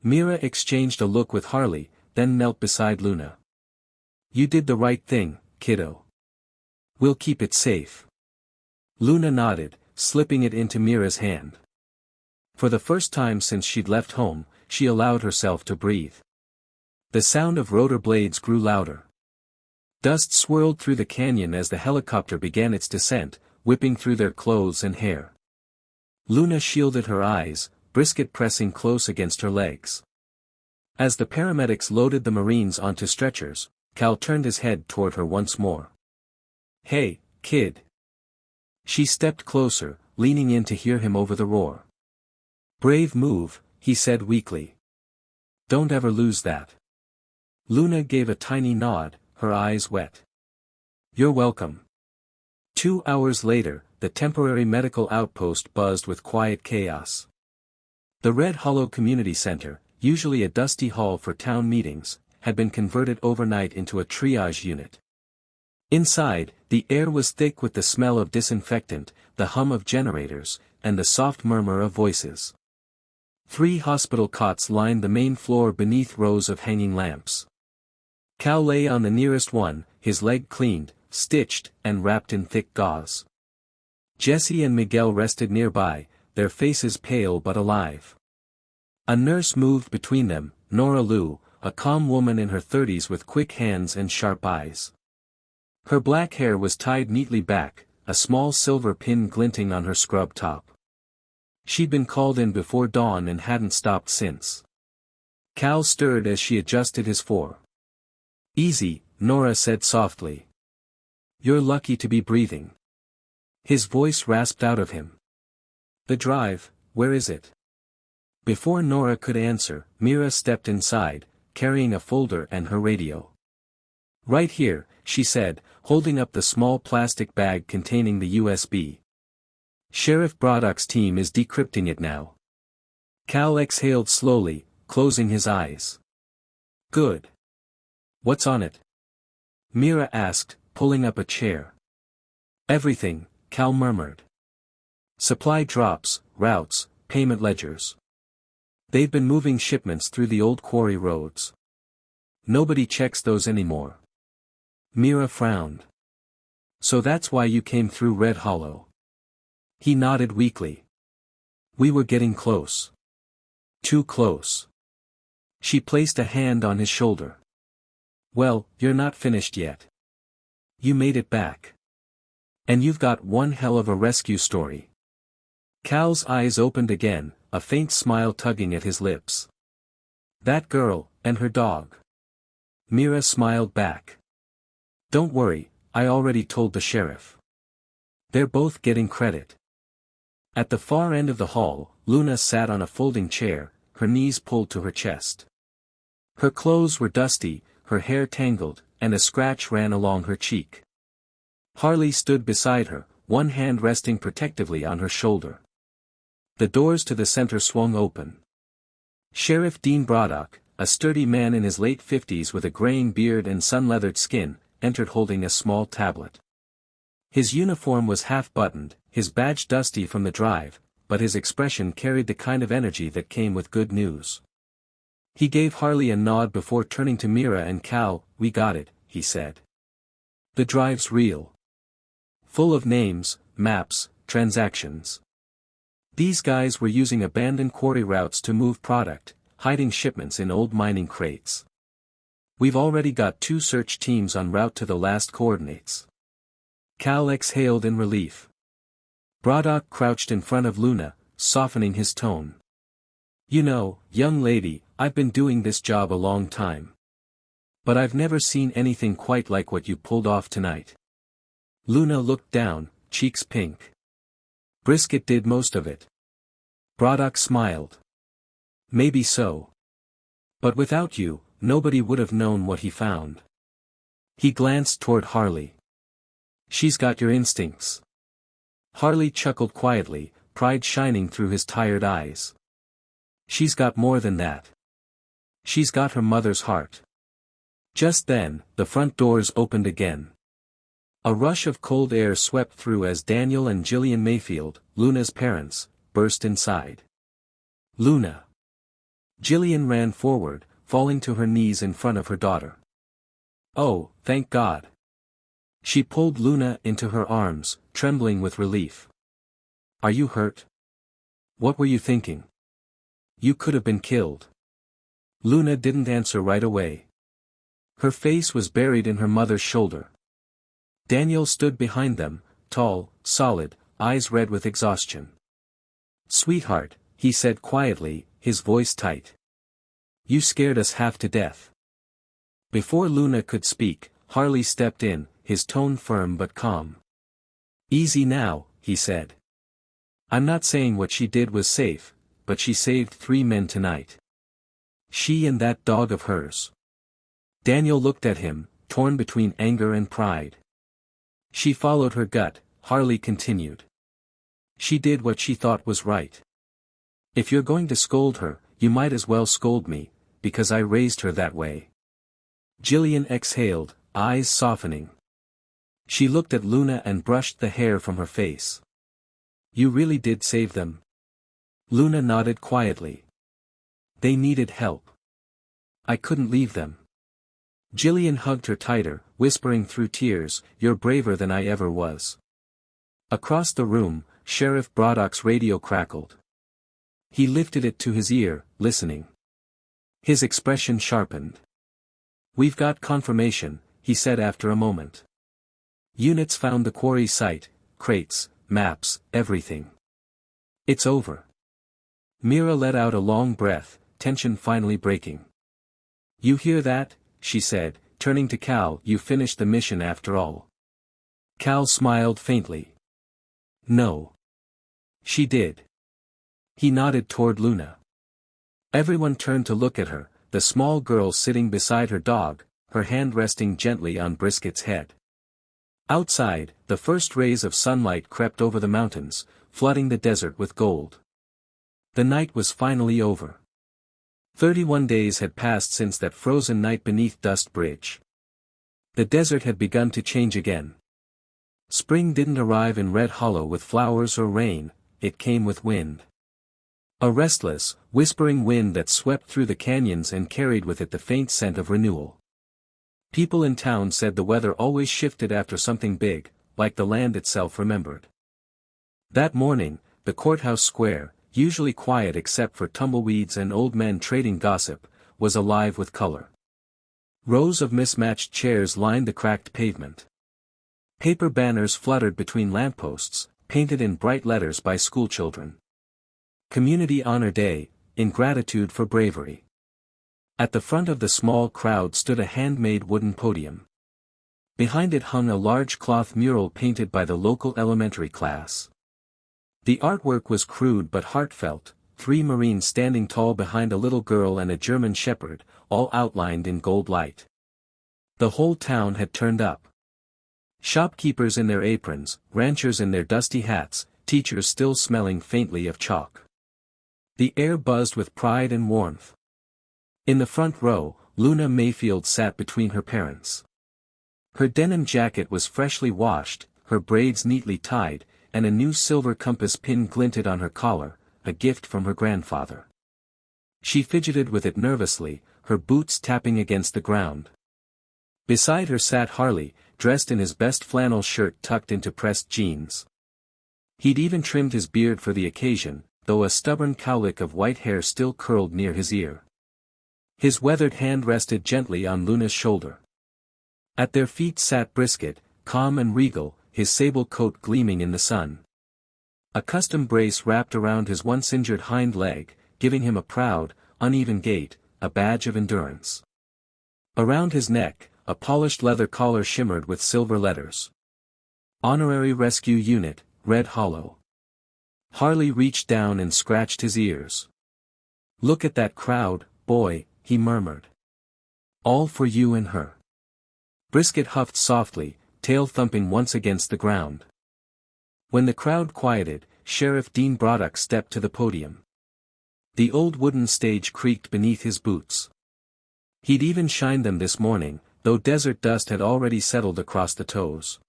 Mira exchanged a look with Harley, then knelt beside Luna. "You did the right thing, kiddo. We'll keep it safe." Luna nodded, slipping it into Mira's hand. For the first time since she'd left home, she allowed herself to breathe. The sound of rotor blades grew louder. Dust swirled through the canyon as the helicopter began its descent, whipping through their clothes and hair. Luna shielded her eyes, Brisket pressing close against her legs. As the paramedics loaded the Marines onto stretchers, Cal turned his head toward her once more. "Hey, kid." She stepped closer, leaning in to hear him over the roar. "Brave move," he said weakly. "Don't ever lose that." Luna gave a tiny nod, her eyes wet. "You're welcome." 2 hours later, the temporary medical outpost buzzed with quiet chaos. The Red Hollow Community Center, usually a dusty hall for town meetings, had been converted overnight into a triage unit. Inside, the air was thick with the smell of disinfectant, the hum of generators, and the soft murmur of voices. 3 hospital cots lined the main floor beneath rows of hanging lamps. Cal lay on the nearest one, his leg cleaned, stitched, and wrapped in thick gauze. Jesse and Miguel rested nearby, their faces pale but alive. A nurse moved between them, Nora Lou, a calm woman in her 30s with quick hands and sharp eyes. Her black hair was tied neatly back, a small silver pin glinting on her scrub top. She'd been called in before dawn and hadn't stopped since. Cal stirred as she adjusted his fore. "Easy," Nora said softly. "You're lucky to be breathing." His voice rasped out of him. "The drive, where is it?" Before Nora could answer, Mira stepped inside, carrying a folder and her radio. "Right here," she said, holding up the small plastic bag containing the USB. "Sheriff Braddock's team is decrypting it now." Cal exhaled slowly, closing his eyes. "Good. What's on it?" Mira asked, pulling up a chair. "Everything," Cal murmured. "Supply drops, routes, payment ledgers. They've been moving shipments through the old quarry roads. Nobody checks those anymore." Mira frowned. "So that's why you came through Red Hollow?" He nodded weakly. "We were getting close. Too close." She placed a hand on his shoulder. "Well, you're not finished yet. You made it back. And you've got one hell of a rescue story." Cal's eyes opened again, a faint smile tugging at his lips. "That girl, and her dog." Mira smiled back. "Don't worry, I already told the sheriff. They're both getting credit." At the far end of the hall, Luna sat on a folding chair, her knees pulled to her chest. Her clothes were dusty, her hair tangled, and a scratch ran along her cheek. Harley stood beside her, one hand resting protectively on her shoulder. The doors to the center swung open. Sheriff Dean Braddock, a sturdy man in his late 50s with a graying beard and sun-leathered skin, entered holding a small tablet. His uniform was half-buttoned, his badge dusty from the drive, but his expression carried the kind of energy that came with good news. He gave Harley a nod before turning to Mira and Cal. "We got it," he said. "The drive's real. Full of names, maps, transactions. These guys were using abandoned quarry routes to move product, hiding shipments in old mining crates. We've already got 2 search teams en route to the last coordinates." Cal exhaled in relief. Braddock crouched in front of Luna, softening his tone. "You know, young lady, I've been doing this job a long time. But I've never seen anything quite like what you pulled off tonight." Luna looked down, cheeks pink. "Brisket did most of it." Braddock smiled. "Maybe so. But without you, nobody would have known what he found." He glanced toward Harley. "She's got your instincts." Harley chuckled quietly, pride shining through his tired eyes. "She's got more than that. She's got her mother's heart." Just then, the front doors opened again. A rush of cold air swept through as Daniel and Jillian Mayfield, Luna's parents, burst inside. "Luna!" Jillian ran forward, falling to her knees in front of her daughter. "Oh, thank God." She pulled Luna into her arms, trembling with relief. "Are you hurt? What were you thinking? You could have been killed." Luna didn't answer right away. Her face was buried in her mother's shoulder. Daniel stood behind them, tall, solid, eyes red with exhaustion. "Sweetheart," he said quietly, his voice tight. "You scared us half to death." Before Luna could speak, Harley stepped in, his tone firm but calm. "Easy now," he said. "I'm not saying what she did was safe, but she saved 3 men tonight. She and that dog of hers." Daniel looked at him, torn between anger and pride. "She followed her gut," Harley continued. "She did what she thought was right. If you're going to scold her, you might as well scold me, because I raised her that way." Jillian exhaled, eyes softening. She looked at Luna and brushed the hair from her face. "You really did save them?" Luna nodded quietly. "They needed help. I couldn't leave them." Jillian hugged her tighter, whispering through tears, "You're braver than I ever was." Across the room, Sheriff Braddock's radio crackled. He lifted it to his ear, listening. His expression sharpened. "We've got confirmation," he said after a moment. "Units found the quarry site, crates, maps, everything. It's over." Mira let out a long breath, tension finally breaking. "You hear that?" she said, turning to Cal. "You finished the mission after all." Cal smiled faintly. "No. She did." He nodded toward Luna. Everyone turned to look at her, the small girl sitting beside her dog, her hand resting gently on Brisket's head. Outside, the first rays of sunlight crept over the mountains, flooding the desert with gold. The night was finally over. 31 days had passed since that frozen night beneath Dust Bridge. The desert had begun to change again. Spring didn't arrive in Red Hollow with flowers or rain, it came with wind. A restless, whispering wind that swept through the canyons and carried with it the faint scent of renewal. People in town said the weather always shifted after something big, like the land itself remembered. That morning, the courthouse square, usually quiet except for tumbleweeds and old men trading gossip, was alive with color. Rows of mismatched chairs lined the cracked pavement. Paper banners fluttered between lampposts, painted in bright letters by schoolchildren. Community Honor Day, in gratitude for bravery. At the front of the small crowd stood a handmade wooden podium. Behind it hung a large cloth mural painted by the local elementary class. The artwork was crude but heartfelt, 3 Marines standing tall behind a little girl and a German shepherd, all outlined in gold light. The whole town had turned up. Shopkeepers in their aprons, ranchers in their dusty hats, teachers still smelling faintly of chalk. The air buzzed with pride and warmth. In the front row, Luna Mayfield sat between her parents. Her denim jacket was freshly washed, her braids neatly tied, and a new silver compass pin glinted on her collar, a gift from her grandfather. She fidgeted with it nervously, her boots tapping against the ground. Beside her sat Harley, dressed in his best flannel shirt tucked into pressed jeans. He'd even trimmed his beard for the occasion, though a stubborn cowlick of white hair still curled near his ear. His weathered hand rested gently on Luna's shoulder. At their feet sat Brisket, calm and regal, his sable coat gleaming in the sun. A custom brace wrapped around his once injured hind leg, giving him a proud, uneven gait, a badge of endurance. Around his neck, a polished leather collar shimmered with silver letters. Honorary Rescue Unit, Red Hollow. Harley reached down and scratched his ears. "Look at that crowd, boy," he murmured. "All for you and her." Brisket huffed softly, tail thumping once against the ground. When the crowd quieted, Sheriff Dean Braddock stepped to the podium. The old wooden stage creaked beneath his boots. He'd even shined them this morning, though desert dust had already settled across the toes.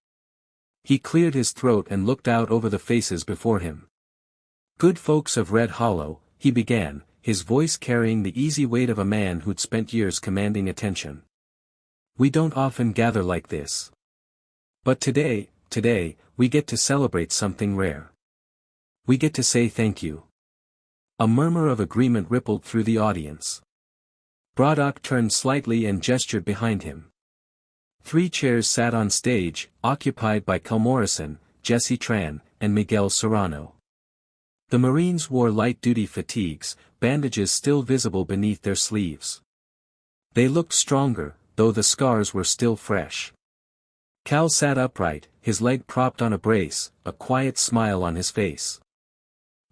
He cleared his throat and looked out over the faces before him. "Good folks of Red Hollow," he began, his voice carrying the easy weight of a man who'd spent years commanding attention. "We don't often gather like this. But today, we get to celebrate something rare. We get to say thank you." A murmur of agreement rippled through the audience. Braddock turned slightly and gestured behind him. 3 chairs sat on stage, occupied by Cal Morrison, Jesse Tran, and Miguel Serrano. The Marines wore light-duty fatigues, bandages still visible beneath their sleeves. They looked stronger, though the scars were still fresh. Cal sat upright, his leg propped on a brace, a quiet smile on his face.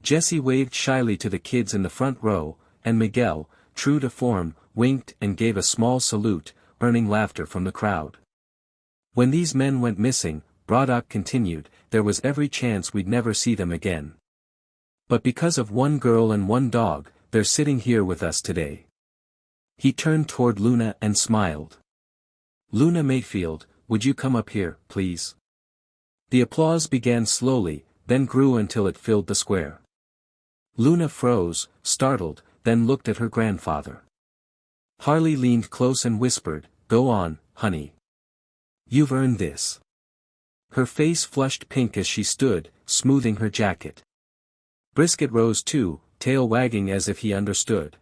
Jesse waved shyly to the kids in the front row, and Miguel, true to form, winked and gave a small salute, earning laughter from the crowd. "When these men went missing," Braddock continued, "there was every chance we'd never see them again. But because of one girl and one dog, they're sitting here with us today." He turned toward Luna and smiled. "Luna Mayfield, would you come up here, please?" The applause began slowly, then grew until it filled the square. Luna froze, startled, then looked at her grandfather. Harley leaned close and whispered, "Go on, honey. You've earned this." Her face flushed pink as she stood, smoothing her jacket. Brisket rose too, tail wagging as if he understood.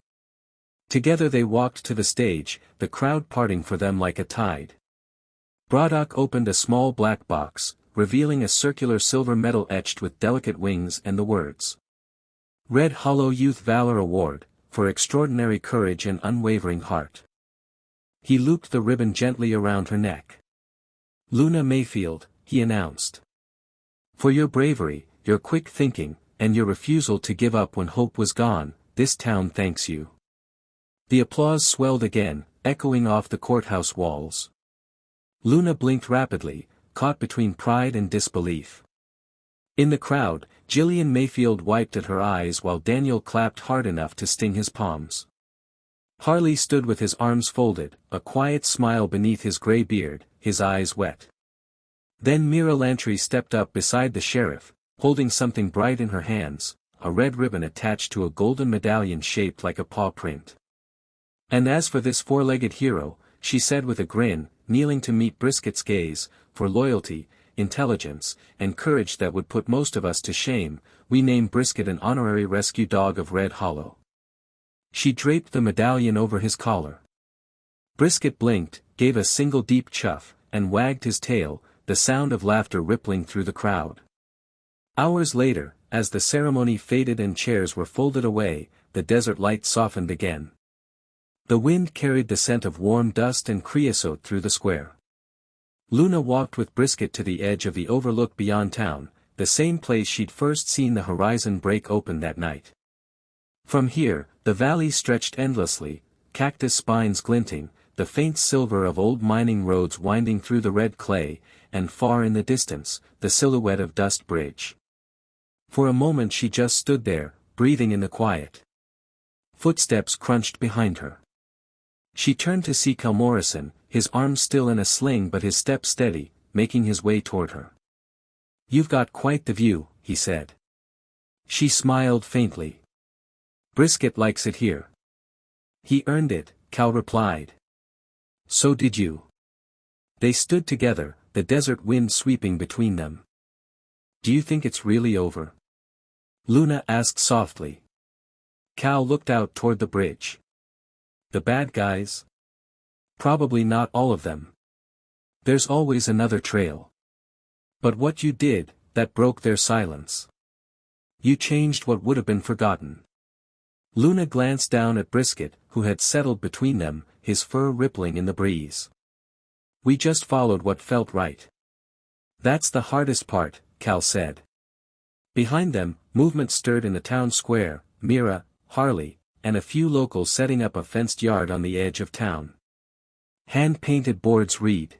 Together they walked to the stage, the crowd parting for them like a tide. Braddock opened a small black box, revealing a circular silver medal etched with delicate wings and the words, "Red Hollow Youth Valor Award, for extraordinary courage and unwavering heart." He looped the ribbon gently around her neck. "Luna Mayfield," he announced. "For your bravery, your quick thinking, and your refusal to give up when hope was gone, this town thanks you." The applause swelled again, echoing off the courthouse walls. Luna blinked rapidly, caught between pride and disbelief. In the crowd, Jillian Mayfield wiped at her eyes while Daniel clapped hard enough to sting his palms. Harley stood with his arms folded, a quiet smile beneath his gray beard, his eyes wet. Then Mira Lantry stepped up beside the sheriff, holding something bright in her hands, a red ribbon attached to a golden medallion shaped like a paw print. "And as for this 4-legged hero," she said with a grin, kneeling to meet Brisket's gaze, "for loyalty, intelligence, and courage that would put most of us to shame, we name Brisket an honorary rescue dog of Red Hollow." She draped the medallion over his collar. Brisket blinked, gave a single deep chuff, and wagged his tail, the sound of laughter rippling through the crowd. Hours later, as the ceremony faded and chairs were folded away, the desert light softened again. The wind carried the scent of warm dust and creosote through the square. Luna walked with Brisket to the edge of the overlook beyond town, the same place she'd first seen the horizon break open that night. From here, the valley stretched endlessly, cactus spines glinting, the faint silver of old mining roads winding through the red clay, and far in the distance, the silhouette of Dust Bridge. For a moment she just stood there, breathing in the quiet. Footsteps crunched behind her. She turned to see Cal Morrison, his arms still in a sling but his step steady, making his way toward her. "You've got quite the view," he said. She smiled faintly. "Brisket likes it here." "He earned it," Cal replied. "So did you." They stood together, the desert wind sweeping between them. "Do you think it's really over?" Luna asked softly. Cal looked out toward the bridge. "The bad guys? Probably not all of them. There's always another trail. But what you did, that broke their silence. You changed what would have been forgotten." Luna glanced down at Brisket, who had settled between them, his fur rippling in the breeze. "We just followed what felt right." "That's the hardest part," Cal said. Behind them, movement stirred in the town square, Mira, Harley, and a few locals setting up a fenced yard on the edge of town. Hand-painted boards read,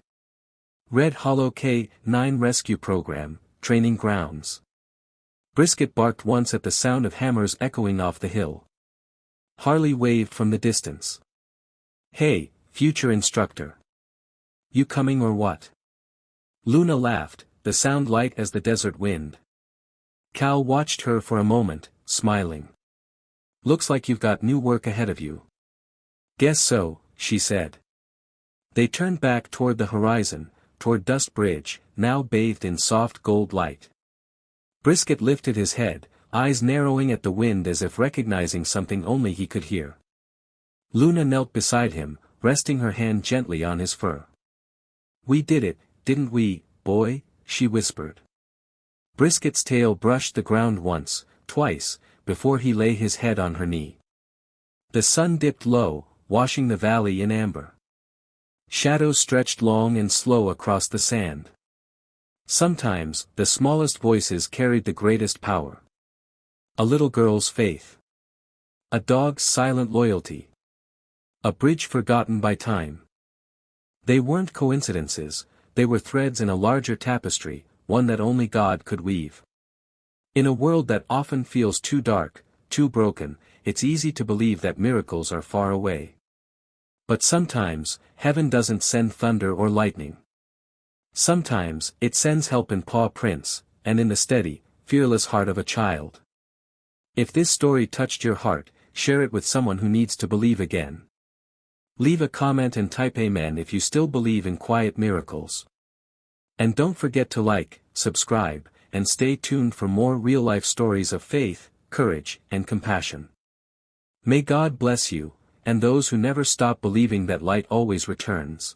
"Red Hollow K-9 Rescue Program, Training Grounds." Brisket barked once at the sound of hammers echoing off the hill. Harley waved from the distance. "Hey, future instructor. You coming or what?" Luna laughed, the sound light as the desert wind. Cal watched her for a moment, smiling. "Looks like you've got new work ahead of you." "Guess so," she said. They turned back toward the horizon, toward Dust Bridge, now bathed in soft gold light. Brisket lifted his head, eyes narrowing at the wind as if recognizing something only he could hear. Luna knelt beside him, resting her hand gently on his fur. "We did it, didn't we, boy?" she whispered. Brisket's tail brushed the ground once, twice, before he lay his head on her knee. The sun dipped low, washing the valley in amber. Shadows stretched long and slow across the sand. Sometimes, the smallest voices carried the greatest power. A little girl's faith. A dog's silent loyalty. A bridge forgotten by time. They weren't coincidences, they were threads in a larger tapestry, one that only God could weave. In a world that often feels too dark, too broken, it's easy to believe that miracles are far away. But sometimes, heaven doesn't send thunder or lightning. Sometimes, it sends help in paw prints, and in the steady, fearless heart of a child. If this story touched your heart, share it with someone who needs to believe again. Leave a comment and type Amen if you still believe in quiet miracles. And don't forget to like, subscribe, and stay tuned for more real-life stories of faith, courage, and compassion. May God bless you, and those who never stop believing that light always returns.